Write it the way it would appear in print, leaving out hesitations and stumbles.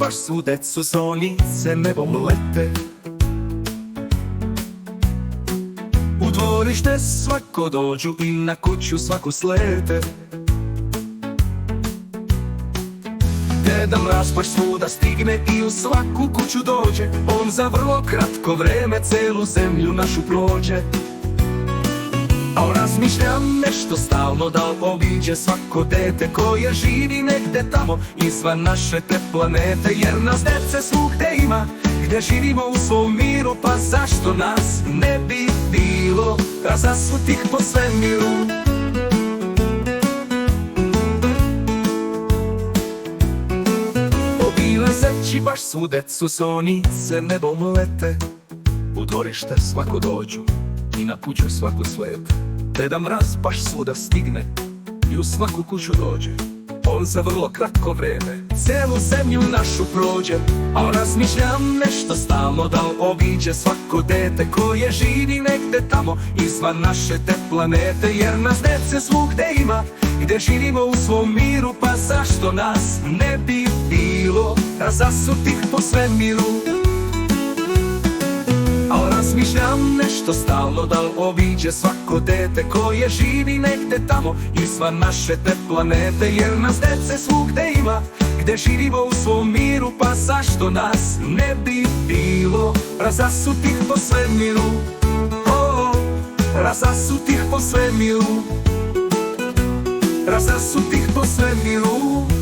baš svudec su sonjice nebom lete. U dvorište svako dođu i na kuću svaku slete. Deda Mraz baš svuda stigne i u svaku kuću dođe. On za vrlo kratko vreme celu zemlju našu prođe. A on razmišlja nešto stalno, da obiđe svako dete koje živi negde tamo izvan naše te planete. Jer nas dece svugde ima, gde živimo u svom miru, pa zašto nas ne bi bilo razasutih po svemiru? Obilazeći baš svu decu sonjice nebom lete. U dvorište svako dođu i na kuću svaku slete. Deda Mraz baš svuda stigne i u svaku kuću dođe. On za vrlo kratko vreme celu zemlju našu prođe. A on razmišlja nešto stalno, da obiđe svako dete koje živi negde tamo izvan naše te planete. Jer nas dece svugde ima, gde živimo u svom miru, pa zašto nas ne bi bilo razasutih po svemiru? A on razmišlja nešto stalno, da obiđe svako dete koje živi negde tamo izvan naše te planete. Jer nas dece svugde ima, gde živimo u svom miru, pa zašto nas ne bi bilo razasutih po svemiru? Razasutih po svemiru, razasutih po svemiru.